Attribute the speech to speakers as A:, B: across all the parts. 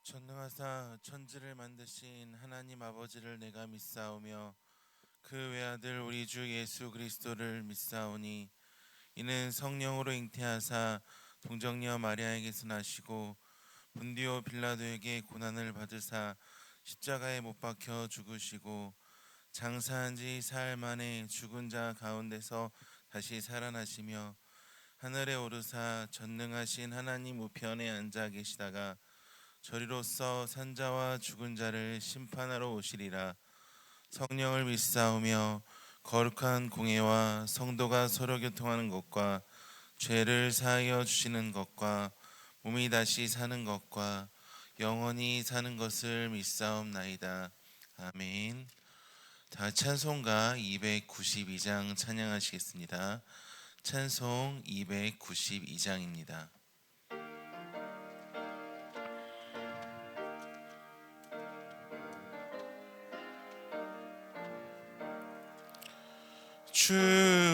A: 전능하사 천지를 만드신 하나님 아버지를 내가 믿사오며 그 외아들 우리 주 예수 그리스도를 믿사오니 이는 성령으로 잉태하사 동정녀 마리아에게서 나시고 본디오 빌라도에게 고난을 받으사 십자가에 못 박혀 죽으시고 장사한 지 사흘 만에 죽은 자 가운데서 다시 살아나시며 하늘에 오르사 전능하신 하나님 우편에 앉아 계시다가 저리로서 산자와 죽은 자를 심판하러 오시리라. 성령을 믿사오며 거룩한 공예와 성도가 서로 교통하는 것과 죄를 사하여 주시는 것과 몸이 다시 사는 것과 영원히 사는 것을 믿사옵나이다. 아멘. 다 찬송가 292장 찬양하시겠습니다. 찬송 292장입니다. 주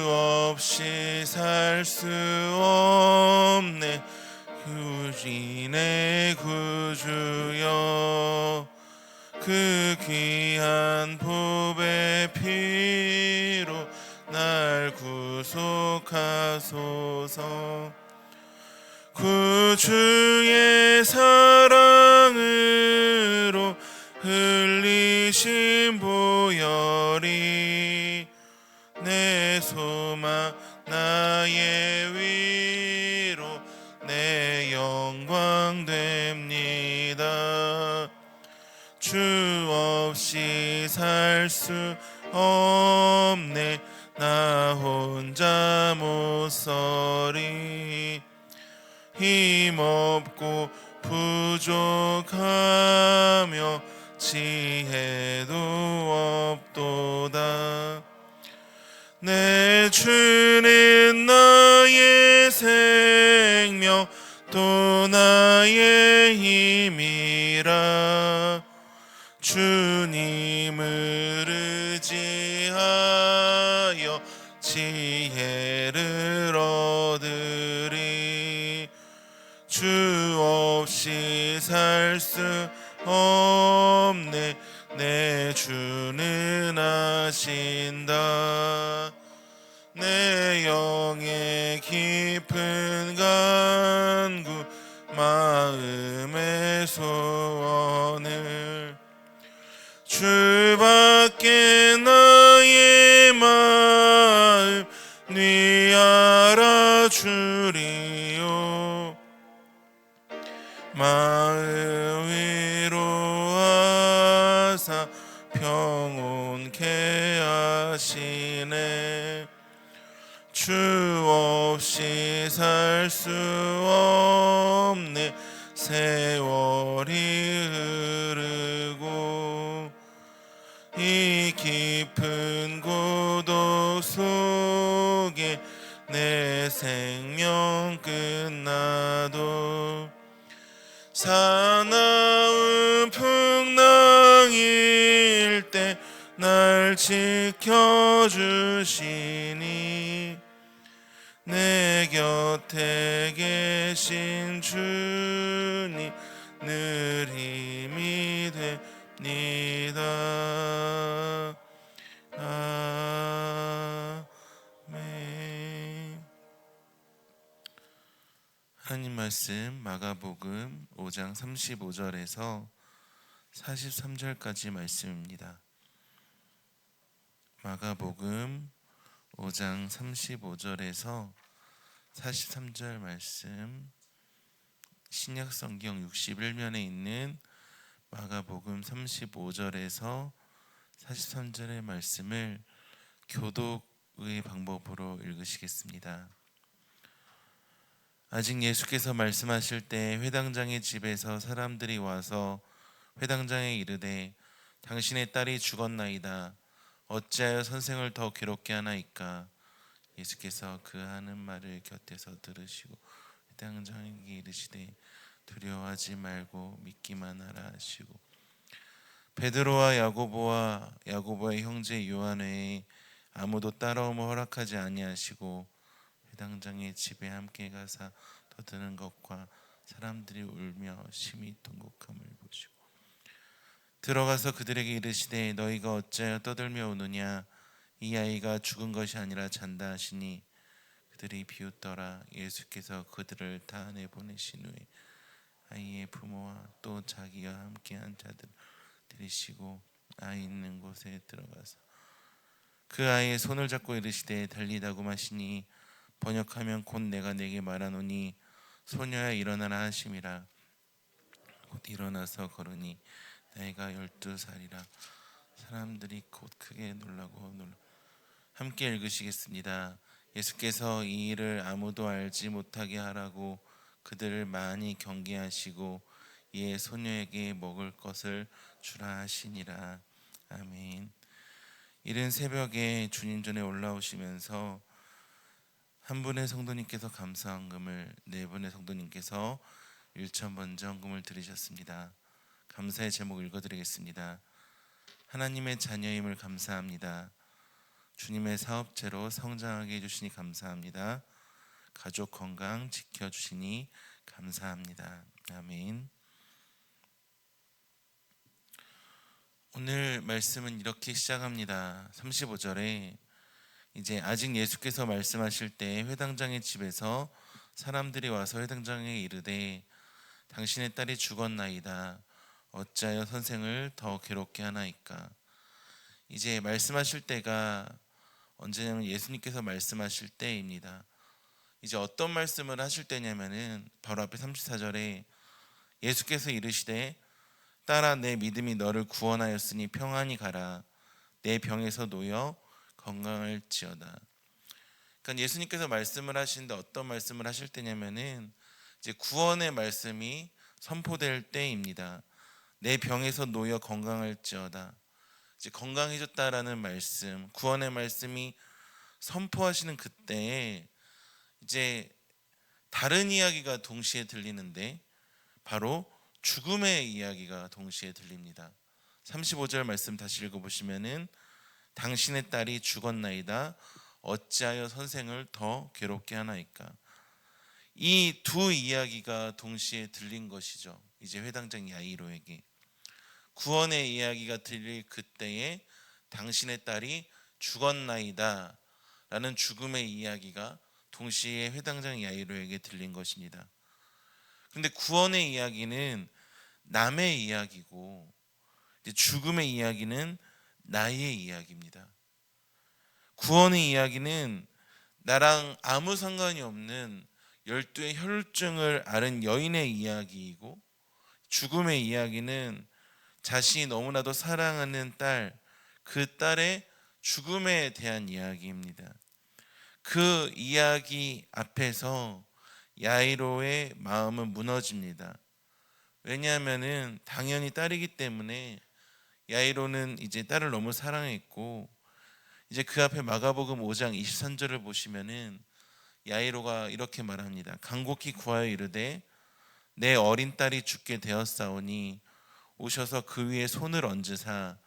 A: 없이 살 수 없네 우리네 구주여, 그 귀한 보배 피로 날 구속하소서. 구주의 사랑으로 흘리신 보혈이 내 소망 나의 위로 내 영광 됩니다. 주 없이 살 수 없네 나 혼자 못 서리. 힘없고 부족하며 지혜도 없도다. 내 주는 나의 생명 또 나의 힘이라. 주님을 의지하여 지혜를 얻으리. 주 없이 살 수 없네 내 주는 아신다. 내 영의 깊은 간구 마음의 소원을 주밖에 나의 마음 네 알아주리요. 마음 위로하사 평온케 하시네. 주 없이 살 수 없네 세월이 흐르고 이 깊은 고독 속에 내 생명 끝나도 사나운 풍랑일 때 날 지켜주시니 내 곁에 계신 주님 늘 힘이 됩니다. 아멘. 하나님 말씀 마가복음 5장 35절에서 43절까지 말씀입니다. 마가복음 5장 35절에서 43절 말씀, 신약성경 61면에 있는 마가복음 35절에서 43절의 말씀을 교독의 방법으로 읽으시겠습니다. 아직 예수께서 말씀하실 때 회당장의 집에서 사람들이 와서 회당장에 이르되 당신의 딸이 죽었나이다. 어찌하여 선생을 더 괴롭게 하나이까? 예수께서 그 하는 말을 곁에서 들으시고 회당장에게 이르시되 두려워하지 말고 믿기만 하라 하시고 베드로와 야고보의 형제 요한 외에 아무도 따라오면 허락하지 아니하시고 회당장의 집에 함께 가사 떠드는 것과 사람들이 울며 심히 통곡함을 보시고 들어가서 그들에게 이르시되 너희가 어찌하여 떠들며 우느냐 이 아이가 죽은 것이 아니라 잔다 하시니 그들이 비웃더라. 예수께서 그들을 다 내보내신 후에 아이의 부모와 또 자기와 함께한 자들을 들이시고 아이 있는 곳에 들어가서 그 아이의 손을 잡고 이르시되 달리다고 하시니 번역하면 곧 내가 내게 말하노니 소녀야 일어나라 하심이라. 곧 일어나서 걸으니 나이가 12살이라. 사람들이 곧 크게 놀라고 함께 읽으시겠습니다. 예수께서 이 일을 아무도 알지 못하게 하라고 그들을 많이 경계하시고 이에 소녀에게 먹을 것을 주라 하시니라. 아멘. 이른 새벽에 주님 전에 올라오시면서 한 분의 성도님께서 감사헌금을, 네 분의 성도님께서 1,000번째 헌금을 드리셨습니다. 감사의 제목 읽어드리겠습니다. 하나님의 자녀임을 감사합니다. 주님의 사업체로 성장하게 해주시니 감사합니다. 가족 건강 지켜주시니 감사합니다. 아멘. 오늘 말씀은 이렇게 시작합니다. 35절에 이제 아직 예수께서 말씀하실 때 회당장의 집에서 사람들이 와서 회당장에 이르되 당신의 딸이 죽었나이다. 어찌하여 선생을 더 괴롭게 하나이까. 이제 말씀하실 때가 언제냐면 예수님께서 말씀하실 때입니다. 이제 어떤 말씀을 하실 때냐면은 바로 앞에 34절에 예수께서 이르시되 딸아 내 믿음이 너를 구원하였으니 평안히 가라. 내 병에서 놓여 건강할지어다. 그러니까 예수님께서 말씀을 하시는데 어떤 말씀을 하실 때냐면은 이제 구원의 말씀이 선포될 때입니다. 내 병에서 놓여 건강할지어다. 이제 건강해졌다라는 말씀, 구원의 말씀이 선포하시는 그때에 이제 다른 이야기가 동시에 들리는데 바로 죽음의 이야기가 동시에 들립니다. 35절 말씀 다시 읽어보시면은 당신의 딸이 죽었나이다. 어찌하여 선생을 더 괴롭게 하나이까. 이 두 이야기가 동시에 들린 것이죠. 이제 회당장 야이로에게 구원의 이야기가 들릴 그때에 당신의 딸이 죽었나이다 라는 죽음의 이야기가 동시에 회당장 야이로에게 들린 것입니다. 그런데 구원의 이야기는 남의 이야기고 죽음의 이야기는 나의 이야기입니다. 구원의 이야기는 나랑 아무 상관이 없는 12의 혈증을 앓은 여인의 이야기이고, 죽음의 이야기는 자신이 너무나도 사랑하는 딸, 그 딸의 죽음에 대한 이야기입니다. 그 이야기 앞에서 야이로의 마음은 무너집니다. 왜냐하면은 당연히 딸이기 때문에 야이로는 이제 딸을 너무 사랑했고, 이제 그 앞에 마가복음 5장 23절을 보시면은 야이로가 이렇게 말합니다. 간곡히 구하여 이르되 내 어린 딸이 죽게 되었사오니 오셔서 그 위에 손을 얹으사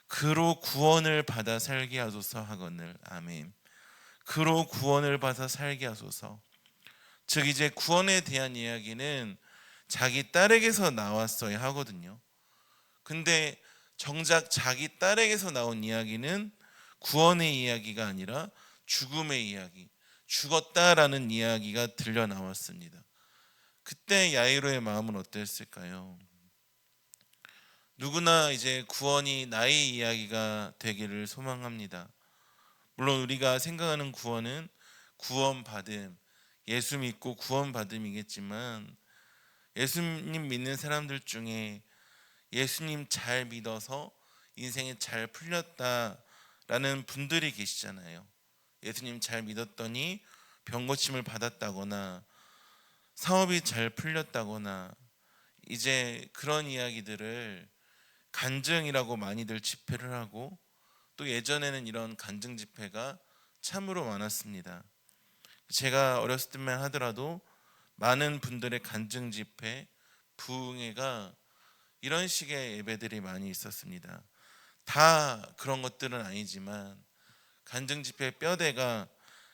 A: 그로 구원을 받아 살게 하소서 하거늘. 아멘. 그로 구원을 받아 살게 하소서. 즉 이제 구원에 대한 이야기는 자기 딸에게서 나왔어야 하거든요. 근데 정작 자기 딸에게서 나온 이야기는 구원의 이야기가 아니라 죽음의 이야기, 죽었다라는 이야기가 들려 나왔습니다. 그때 야이로의 마음은 어땠을까요? 누구나 이제 구원이 나의 이야기가 되기를 소망합니다. 물론 우리가 생각하는 구원은 구원받음, 예수 믿고 구원받음이겠지만, 예수님 믿는 사람들 중에 예수님 잘 믿어서 인생이 잘 풀렸다라는 분들이 계시잖아요. 예수님 잘 믿었더니 병 고침을 받았다거나 사업이 잘 풀렸다거나, 이제 그런 이야기들을 간증이라고 많이들 집회를 하고, 또 예전에는 이런 간증 집회가 참으로 많았습니다. 제가 어렸을 때만 하더라도 많은 분들의 간증 집회, 부흥회가 이런 식의 예배들이 많이 있었습니다. 다 그런 것들은 아니지만 간증 집회 뼈대가,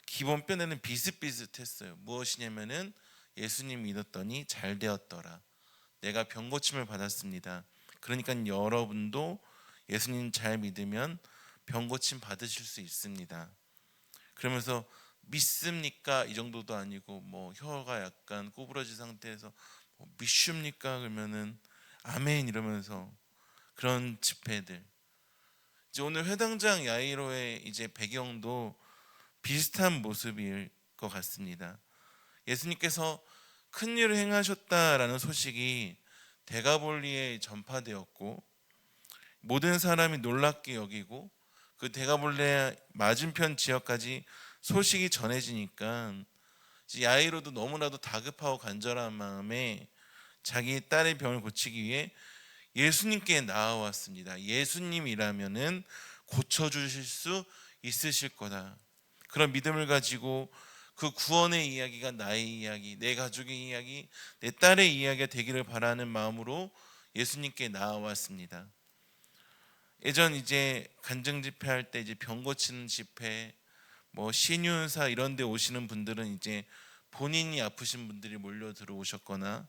A: 기본 뼈대는 비슷비슷했어요. 무엇이냐면은 예수님 믿었더니 잘 되었더라. 내가 병 고침을 받았습니다. 그러니까 여러분도 예수님 잘 믿으면 병 고침 받으실 수 있습니다. 그러면서 믿습니까? 이 정도도 아니고 뭐 혀가 약간 구부러진 상태에서 믿습니까? 그러면은 아멘 이러면서 그런 집회들. 이제 오늘 회당장 야이로의 이제 배경도 비슷한 모습일 것 같습니다. 예수님께서 큰 일을 행하셨다라는 소식이 데가볼리에 전파되었고 모든 사람이 놀랍게 여기고 그 데가볼레 맞은편 지역까지 소식이 전해지니까 야이로도 너무나도 다급하고 간절한 마음에 자기 딸의 병을 고치기 위해 예수님께 나아왔습니다. 예수님이라면은 고쳐주실 수 있으실 거다. 그런 믿음을 가지고 그 구원의 이야기가 나의 이야기, 내 가족의 이야기, 내 딸의 이야기가 되기를 바라는 마음으로 예수님께 나아왔습니다. 예전 이제 간증 집회할 때 이제 병 고치는 집회, 뭐 신윤사 이런 데 오시는 분들은 이제 본인이 아프신 분들이 몰려 들어오셨거나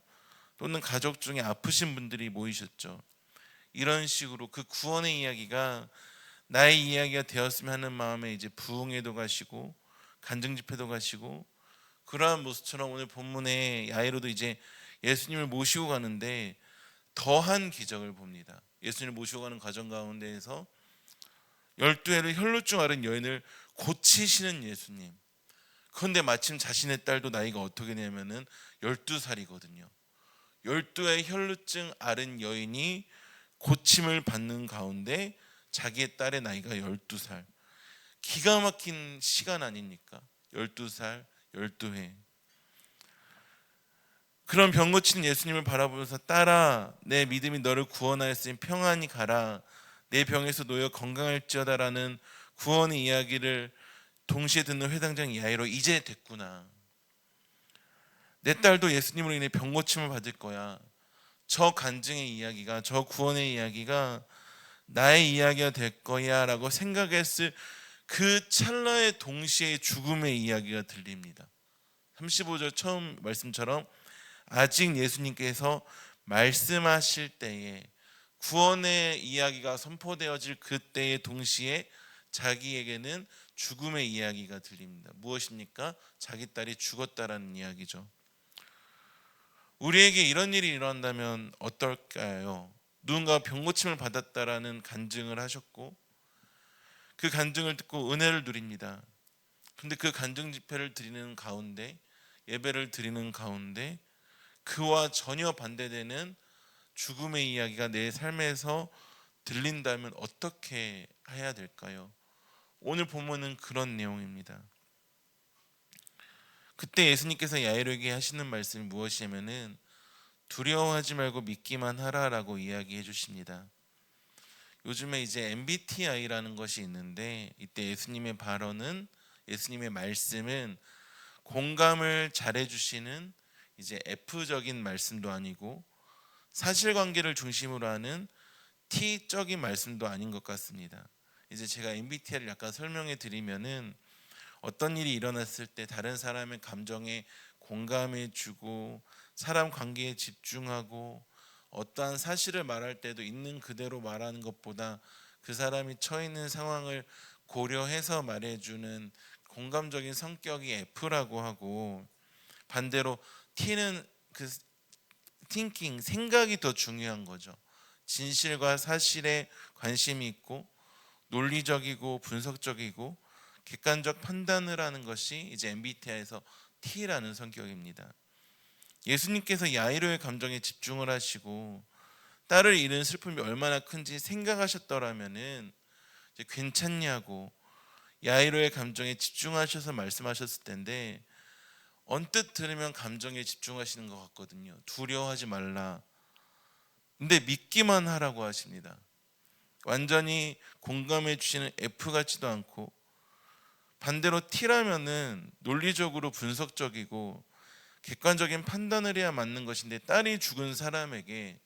A: 또는 가족 중에 아프신 분들이 모이셨죠. 이런 식으로 그 구원의 이야기가 나의 이야기가 되었으면 하는 마음에 이제 부흥회도 가시고 간증 집회도 가시고 그러한 모습처럼 오늘 본문에 야이로도 이제 예수님을 모시고 가는데 더한 기적을 봅니다. 예수님을 모시고 가는 과정 가운데에서 12해를 혈루증 앓은 여인을 고치시는 예수님. 그런데 마침 자신의 딸도 나이가 어떻게 되냐면은 12살이거든요. 12의 혈루증 앓은 여인이 고침을 받는 가운데 자기의 딸의 나이가 12살. 기가 막힌 시간 아닙니까? 12살, 12회. 그런 병 고치는 예수님을 바라보면서 딸아 내 믿음이 너를 구원하였으니 평안히 가라. 내 병에서 놓여 건강할지어다라는 구원의 이야기를 동시에 듣는 회당장 야이로 이제 됐구나. 내 딸도 예수님으로 인해 병 고침을 받을 거야. 저 간증의 이야기가 저 구원의 이야기가 나의 이야기가 될 거야 라고 생각했을 그 찰나의 동시에 죽음의 이야기가 들립니다. 35절 처음 말씀처럼 아직 예수님께서 말씀하실 때에 구원의 이야기가 선포되어질 그때에 동시에 자기에게는 죽음의 이야기가 들립니다. 무엇입니까? 자기 딸이 죽었다라는 이야기죠. 우리에게 이런 일이 일어난다면 어떨까요? 누군가 병 고침을 받았다라는 간증을 하셨고 그 간증을 듣고 은혜를 누립니다. 그런데 그 간증 집회를 드리는 가운데 예배를 드리는 가운데 그와 전혀 반대되는 죽음의 이야기가 내 삶에서 들린다면 어떻게 해야 될까요? 오늘 본문은 그런 내용입니다. 그때 예수님께서 야이로에게 하시는 말씀이 무엇이냐면은 두려워하지 말고 믿기만 하라라고 이야기해 주십니다. 요즘에 이제 MBTI라는 것이 있는데 이때 예수님의 발언은 예수님의 말씀은 공감을 잘해 주시는 이제 F적인 말씀도 아니고 사실관계를 중심으로 하는 T적인 말씀도 아닌 것 같습니다. 이제 제가 MBTI를 약간 설명해 드리면은 어떤 일이 일어났을 때 다른 사람의 감정에 공감해 주고 사람 관계에 집중하고 어떠한 사실을 말할 때도 있는 그대로 말하는 것보다 그 사람이 처해 있는 상황을 고려해서 말해주는 공감적인 성격이 F라고 하고 반대로 T는 그 thinking, 생각이 더 중요한 거죠. 진실과 사실에 관심이 있고 논리적이고 분석적이고 객관적 판단을 하는 것이 이제 MBTI에서 T라는 성격입니다. 예수님께서 야이로의 감정에 집중을 하시고 딸을 잃은 슬픔이 얼마나 큰지 생각하셨더라면은 이제 괜찮냐고 야이로의 감정에 집중하셔서 말씀하셨을 텐데 언뜻 들으면 감정에 집중하시는 것 같거든요. 두려워하지 말라. 근데 믿기만 하라고 하십니다. 완전히 공감해 주시는 F 같지도 않고 반대로 T라면은 논리적으로 분석적이고 객관적인 판단을 해야 맞는 것인데 딸이 죽은 사람에게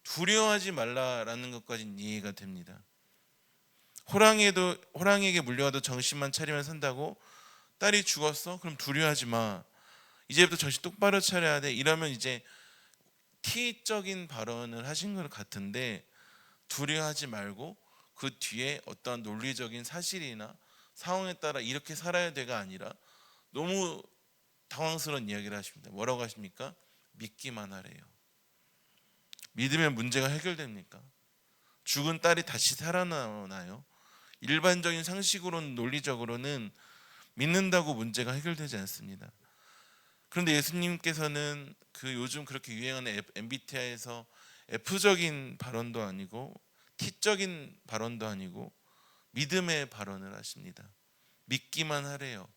A: 두려워하지 말라라는 것까지는 이해가 됩니다. 호랑이에게 물려가도 정신만 차리면 산다고 딸이 죽었어? 그럼 두려워하지 마. 이제부터 정신 똑바로 차려야 돼. 이러면 이제 T적인 발언을 하신 것 같은데, 두려워하지 말고 그 뒤에 어떠한 논리적인 사실이나 상황에 따라 이렇게 살아야 돼가 아니라 너무 당황스러운 이야기를 하십니다. 뭐라고 하십니까? 믿기만 하래요. 믿으면 문제가 해결됩니까? 죽은 딸이 다시 살아나나요? 일반적인 상식으로는, 논리적으로는 믿는다고 문제가 해결되지 않습니다. 그런데 예수님께서는 그 요즘 그렇게 유행하는 MBTI에서 F적인 발언도 아니고 T적인 발언도 아니고 믿음의 발언을 하십니다. 믿기만 하래요.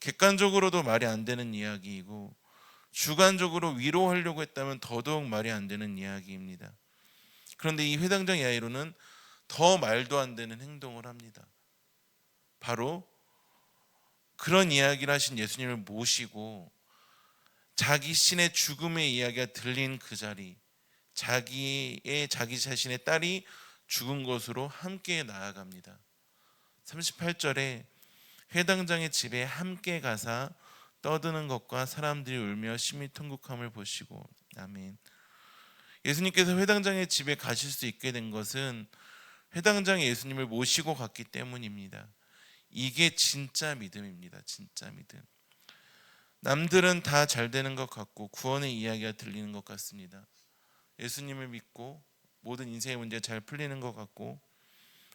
A: 객관적으로도 말이 안 되는 이야기이고 주관적으로 위로하려고 했다면 더더욱 말이 안 되는 이야기입니다. 그런데 이 회당장 야이로는 더 말도 안 되는 행동을 합니다. 바로 그런 이야기를 하신 예수님을 모시고 자기 신의 죽음의 이야기가 들린 그 자리, 자기 자신의 딸이 죽은 곳으로 함께 나아갑니다. 38절에 회당장의 집에 함께 가사 떠드는 것과 사람들이 울며 심히 통곡함을 보시고. 아멘. 예수님께서 회당장의 집에 가실 수 있게 된 것은 회당장에 예수님을 모시고 갔기 때문입니다. 이게 진짜 믿음입니다. 진짜 믿음. 남들은 다 잘 되는 것 같고 구원의 이야기가 들리는 것 같습니다. 예수님을 믿고 모든 인생의 문제가 잘 풀리는 것 같고,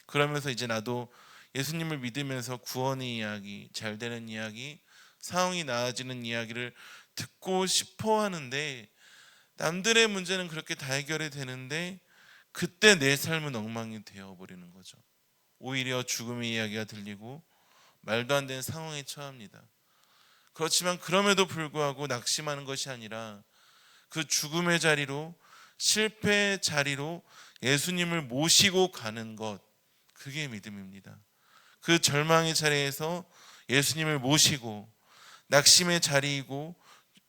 A: 그러면서 이제 나도 예수님을 믿으면서 구원의 이야기, 잘 되는 이야기, 상황이 나아지는 이야기를 듣고 싶어 하는데, 남들의 문제는 그렇게 다 해결이 되는데 그때 내 삶은 엉망이 되어버리는 거죠. 오히려 죽음의 이야기가 들리고 말도 안 되는 상황에 처합니다. 그렇지만 그럼에도 불구하고 낙심하는 것이 아니라 그 죽음의 자리로, 실패의 자리로 예수님을 모시고 가는 것, 그게 믿음입니다. 그 절망의 자리에서 예수님을 모시고, 낙심의 자리이고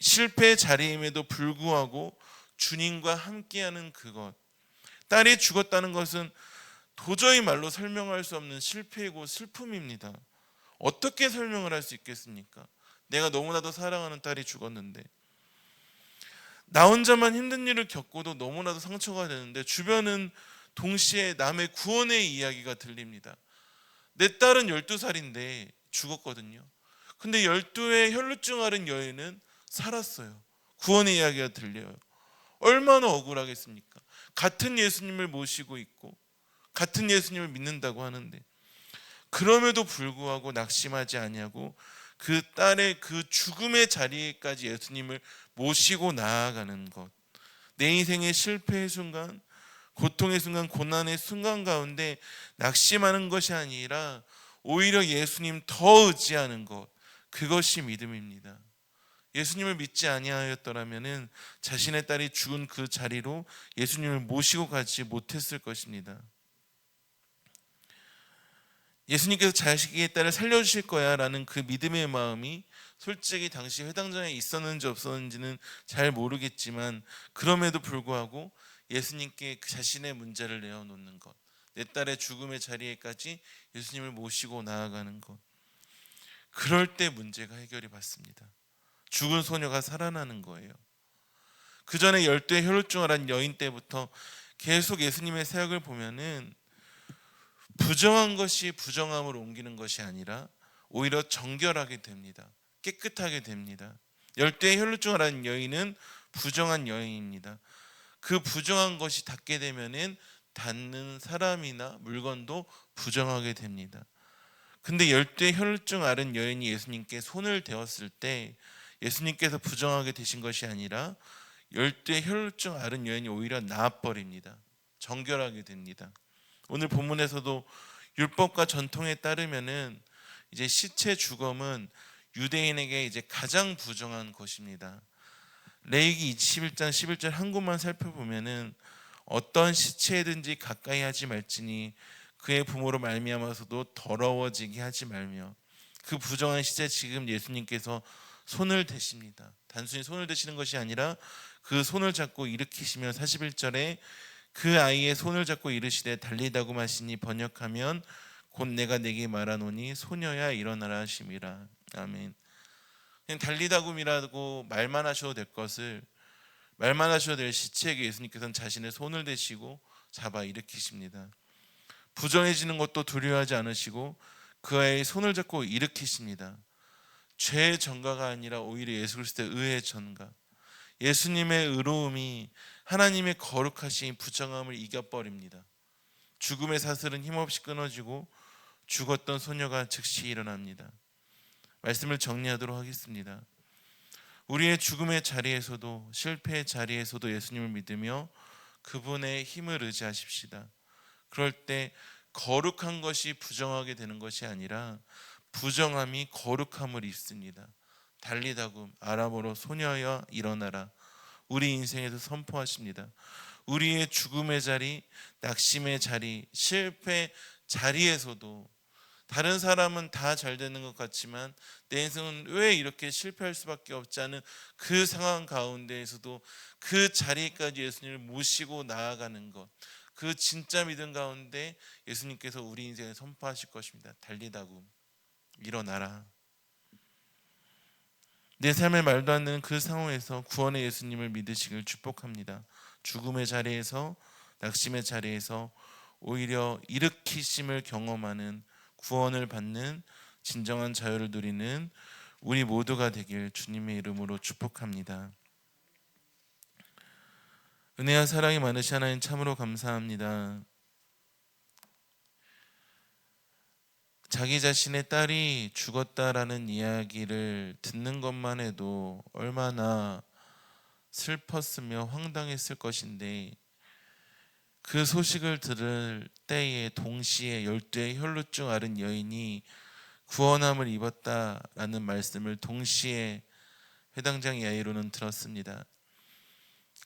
A: 실패의 자리임에도 불구하고 주님과 함께하는 그것. 딸이 죽었다는 것은 도저히 말로 설명할 수 없는 실패이고 슬픔입니다. 어떻게 설명을 할 수 있겠습니까? 내가 너무나도 사랑하는 딸이 죽었는데, 나 혼자만 힘든 일을 겪고도 너무나도 상처가 되는데 주변은 동시에 남의 구원의 이야기가 들립니다. 내 딸은 12살인데 죽었거든요. 근데 12의 혈루증 앓은 여인은 살았어요. 구원의 이야기가 들려요. 얼마나 억울하겠습니까? 같은 예수님을 모시고 있고 같은 예수님을 믿는다고 하는데, 그럼에도 불구하고 낙심하지 아니하고 그 딸의 그 죽음의 자리에까지 예수님을 모시고 나아가는 것. 내 인생의 실패의 순간, 고통의 순간, 고난의 순간 가운데 낙심하는 것이 아니라 오히려 예수님 더 의지하는 것, 그것이 믿음입니다. 예수님을 믿지 아니하였더라면 자신의 딸이 죽은 그 자리로 예수님을 모시고 가지 못했을 것입니다. 예수님께서 자식의 딸을 살려주실 거야 라는 그 믿음의 마음이 솔직히 당시 회당장에 있었는지 없었는지는 잘 모르겠지만, 그럼에도 불구하고 예수님께 그 자신의 문제를 내어놓는 것, 내 딸의 죽음의 자리에까지 예수님을 모시고 나아가는 것, 그럴 때 문제가 해결이 받습니다. 죽은 소녀가 살아나는 거예요. 그 전에 12의 혈루증 앓은 여인 때부터 계속 예수님의 사역을 보면은 부정한 것이 부정함으로 옮기는 것이 아니라 오히려 정결하게 됩니다. 깨끗하게 됩니다. 12의 혈루증 앓은 여인은 부정한 여인입니다. 그 부정한 것이 닿게 되면은 닿는 사람이나 물건도 부정하게 됩니다. 근데 12의 혈루증 앓은 여인이 예수님께 손을 대었을 때 예수님께서 부정하게 되신 것이 아니라 12의 혈루증 앓은 여인이 오히려 나아버립니다. 정결하게 됩니다. 오늘 본문에서도 율법과 전통에 따르면은 이제 시체 주검은 유대인에게 이제 가장 부정한 것입니다. 레위기 21장 11절 한 구만 살펴보면은 어떤 시체든지 가까이 하지 말지니 그의 부모로 말미암아서도 더러워지게 하지 말며. 그 부정한 시체, 지금 예수님께서 손을 대십니다. 단순히 손을 대시는 것이 아니라 그 손을 잡고 일으키시며 41절에 그 아이의 손을 잡고 이르시되 달리다고 하시니 번역하면 곧 내가 네게 말하노니 소녀야 일어나라 하심이라. 아멘. 그냥 달리다굼이라고 말만 하셔도 될 것을, 말만 하셔도 될 시체에게 예수님께서는 자신의 손을 대시고 잡아 일으키십니다. 부정해지는 것도 두려워하지 않으시고 그 아이의 손을 잡고 일으키십니다. 죄의 전가가 아니라 오히려 예수 그리스도의 의의 전가, 예수님의 의로움이 하나님의 거룩하신 부정함을 이겨버립니다. 죽음의 사슬은 힘없이 끊어지고 죽었던 소녀가 즉시 일어납니다. 말씀을 정리하도록 하겠습니다. 우리의 죽음의 자리에서도, 실패의 자리에서도 예수님을 믿으며 그분의 힘을 의지하십시다. 그럴 때 거룩한 것이 부정하게 되는 것이 아니라 부정함이 거룩함을 입습니다. 달리다굼, 아람어로 소녀여 일어나라, 우리 인생에서 선포하십니다. 우리의 죽음의 자리, 낙심의 자리, 실패 자리에서도, 다른 사람은 다 잘 되는 것 같지만 내 인생은 왜 이렇게 실패할 수밖에 없지 않은 그 상황 가운데에서도 그 자리까지 예수님을 모시고 나아가는 것, 그 진짜 믿음 가운데 예수님께서 우리 인생에 선포하실 것입니다. 달리다굼, 일어나라. 내 삶의 말도 안 되는 그 상황에서 구원의 예수님을 믿으시길 축복합니다. 죽음의 자리에서, 낙심의 자리에서 오히려 일으키심을 경험하는, 구원을 받는 진정한 자유를 누리는 우리 모두가 되길 주님의 이름으로 축복합니다. 은혜와 사랑이 많으신 하나님 참으로 감사합니다. 자기 자신의 딸이 죽었다라는 이야기를 듣는 것만 해도 얼마나 슬펐으며 황당했을 것인데, 그 소식을 들을 때에 동시에 12의 혈루증 앓은 여인이 구원함을 입었다라는 말씀을 동시에 회당장 야이로는 들었습니다.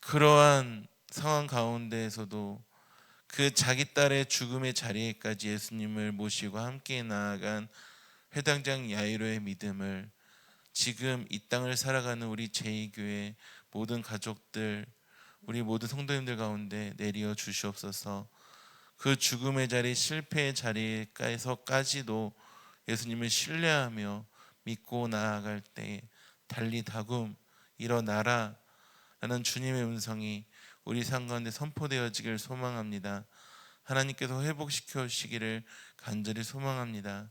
A: 그러한 상황 가운데에서도 그 자기 딸의 죽음의 자리에까지 예수님을 모시고 함께 나아간 회당장 야이로의 믿음을 지금 이 땅을 살아가는 우리 제2교회 모든 가족들, 우리 모든 성도님들 가운데 내려 주시옵소서. 그 죽음의 자리, 실패의 자리에서까지도 예수님을 신뢰하며 믿고 나아갈 때 달리다굼, 일어나라 라는 주님의 음성이 우리 삶 가운데 선포되어지길 소망합니다. 하나님께서 회복시켜 주시기를 간절히 소망합니다.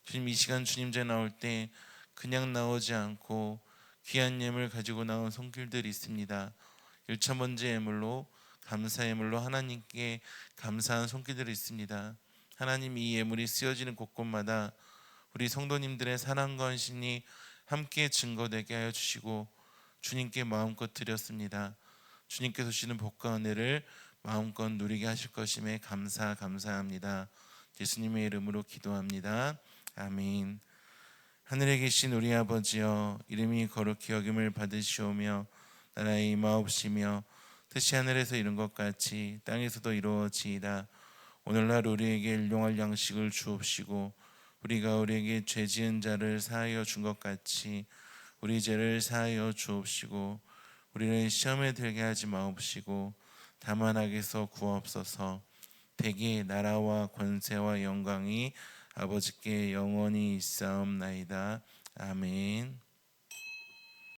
A: 주님, 이 시간 주님 제 나올 때 그냥 나오지 않고 귀한 예물 가지고 나온 손길들이 있습니다. 1,000번째 예물로, 감사 예물로 하나님께 감사한 손길들이 있습니다. 하나님, 이 예물이 쓰여지는 곳곳마다 우리 성도님들의 사랑과 헌신이 함께 증거되게 하여 주시고 주님께 마음껏 드렸습니다. 주님께서 주시는 복과 은혜를 마음껏 누리게 하실 것임에 감사합니다. 예수님의 이름으로 기도합니다. 아멘. 하늘에 계신 우리 아버지여, 이름이 거룩히 여김을 받으시오며 나라의 임하옵시며 뜻이 하늘에서 이룬 것 같이 땅에서도 이루어지이다. 오늘날 우리에게 일용할 양식을 주옵시고 우리가 우리에게 죄 지은 자를 사하여 준 것 같이 우리 죄를 사하여 주옵시고 우리를 시험에 들게 하지 마옵시고 다만 악에서 구하옵소서. 대개 나라와 권세와 영광이 아버지께 영원히 있사옵나이다. 아멘.